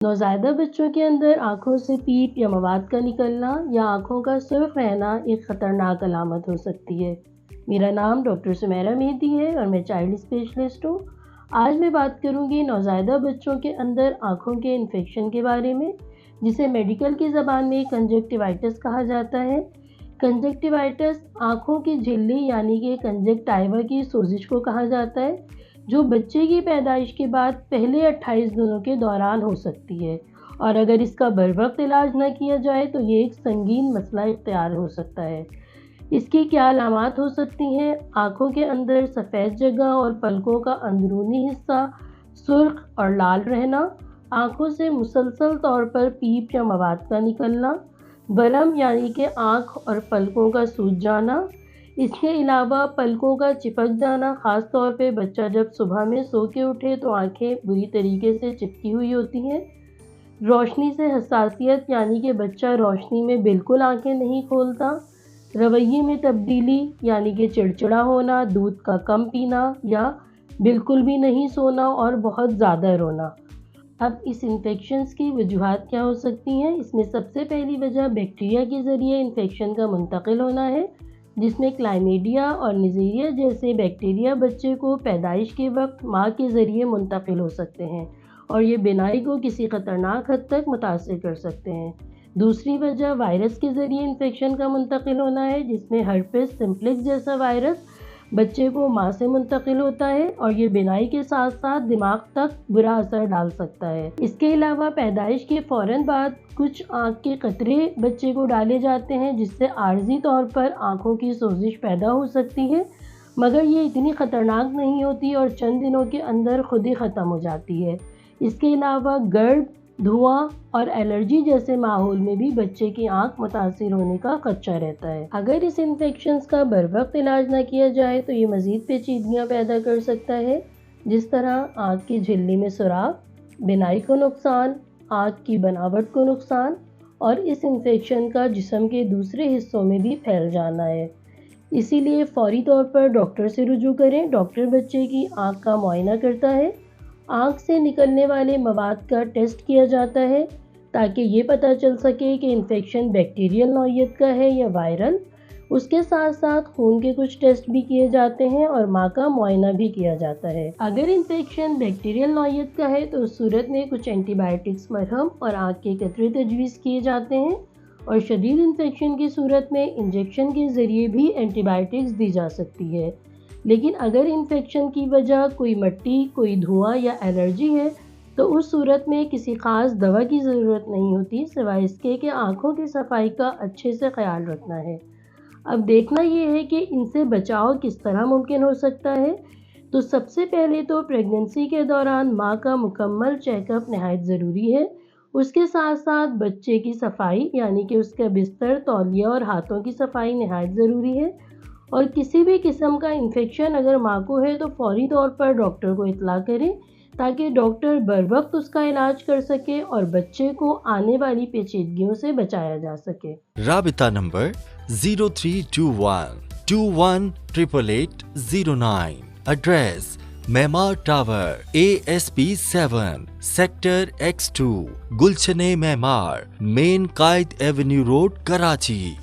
नवज़ायदा बच्चों के अंदर आँखों से पीप या मवाद का निकलना या आँखों का सुर्ख रहना एक ख़तरनाक अलामत हो सकती है। मेरा नाम डॉक्टर सुमेरा मेहदी है और मैं चाइल्ड स्पेशलिस्ट हूँ। आज मैं बात करूँगी नवज़ायदा बच्चों के अंदर आँखों के इन्फेक्शन के बारे में, जिसे मेडिकल की ज़बान में कंजक्टिवाइटिस कहा जाता है। कंजक्टिवाइटिस आँखों की झिल्ली यानी कि कंजक्टाइवा की सोजिश को कहा जाता है, जो बच्चे की पैदाइश के बाद पहले 28 दिनों के दौरान हो सकती है, और अगर इसका बरवक्त इलाज न किया जाए तो ये एक संगीन मसला इख्तियार हो सकता है। इसकी क्या अलामात हो सकती हैं? आँखों के अंदर सफ़ेद जगह और पलकों का अंदरूनी हिस्सा सुर्ख और लाल रहना, आँखों से मुसलसल तौर पर पीप या मवाद का निकलना, बलम यानी कि आँख और पलकों का सूज जाना। इसके अलावा पलकों का चिपक जाना, ख़ास तौर पे बच्चा जब सुबह में सो के उठे तो आँखें बुरी तरीके से चिपकी हुई होती हैं। रोशनी से हसासियत यानी कि बच्चा रोशनी में बिल्कुल आँखें नहीं खोलता। रवैये में तब्दीली यानी कि चिड़चिड़ा होना, दूध का कम पीना या बिल्कुल भी नहीं सोना और बहुत ज़्यादा रोना। अब इस इन्फेक्शंस की वजूहात क्या हो सकती हैं? इसमें सबसे पहली वजह बैक्टीरिया के ज़रिए इन्फेक्शन का मुंतकिल होना है, जिसमें क्लाइमीडिया और निज़ेरिया जैसे बैक्टीरिया बच्चे को पैदाइश के वक्त माँ के ज़रिए मुंतकिल हो सकते हैं और ये बिनाई को किसी ख़तरनाक हद तक मुतासिर कर सकते हैं। दूसरी वजह वायरस के ज़रिए इन्फेक्शन का मुंतकिल होना है, जिसमें हर्पेस सिम्प्लेक्स जैसा वायरस बच्चे को माँ से मुंतकिल होता है और ये बिनाई के साथ साथ दिमाग तक बुरा असर डाल सकता है। इसके अलावा पैदाइश के फ़ौरन बाद कुछ आँख के कतरे बच्चे को डाले जाते हैं, जिससे आर्जी तौर पर आँखों की सोजिश पैदा हो सकती है, मगर ये इतनी ख़तरनाक नहीं होती और चंद दिनों के अंदर खुद ही ख़त्म हो जाती है। इसके अलावा गर्द, धुआं और एलर्जी जैसे माहौल में भी बच्चे की आंख मुतासिर होने का खदशा रहता है। अगर इस इन्फेक्शंस का बरवक्त इलाज न किया जाए तो ये मज़ीद पेचीदगियाँ पैदा कर सकता है, जिस तरह आँख की झिल्ली में सुराख, बिनाई को नुकसान, आँख की बनावट को नुकसान और इस इन्फेक्शन का जिस्म के दूसरे हिस्सों में भी फैल जाना है। इसीलिए फ़ौरी तौर पर डॉक्टर से रुजू करें। डॉक्टर बच्चे की आँख का मुआयना करता है, आँख से निकलने वाले मवाद का टेस्ट किया जाता है ताकि ये पता चल सके कि इन्फेक्शन बैक्टीरियल नौइयत का है या वायरल। उसके साथ साथ खून के कुछ टेस्ट भी किए जाते हैं और माँ का मुआयना भी किया जाता है। अगर इन्फेक्शन बैक्टीरियल नौइयत का है तो उस सूरत में कुछ एंटीबायोटिक्स, मरहम और आँख के कतरे तजवीज़ किए जाते हैं, और शदीद इन्फेक्शन की सूरत में इंजेक्शन के ज़रिए भी एंटीबायोटिक्स दी जा सकती है। लेकिन अगर इन्फेक्शन की वजह कोई मिट्टी, कोई धुआं या एलर्जी है तो उस सूरत में किसी ख़ास दवा की ज़रूरत नहीं होती, सिवाय इसके कि आँखों की सफाई का अच्छे से ख्याल रखना है। अब देखना ये है कि इनसे बचाव किस तरह मुमकिन हो सकता है। तो सबसे पहले तो प्रेगनेंसी के दौरान माँ का मुकम्मल चेकअप नहायत ज़रूरी है। उसके साथ साथ बच्चे की सफाई यानी कि उसका बिस्तर, तौलिया और हाथों की सफाई नहायत ज़रूरी है। और किसी भी किस्म का इन्फेक्शन अगर माँ को है तो फौरी तौर पर डॉक्टर को इत्तला करें ताकि डॉक्टर बरवक्त उसका इलाज कर सके और बच्चे को आने वाली पेचीदगियों से बचाया जा सके। राबिता number 032121880809। Address Memar tower, ASP 7, sector X2, गुलशने Memar, main Qaid avenue road, Karachi.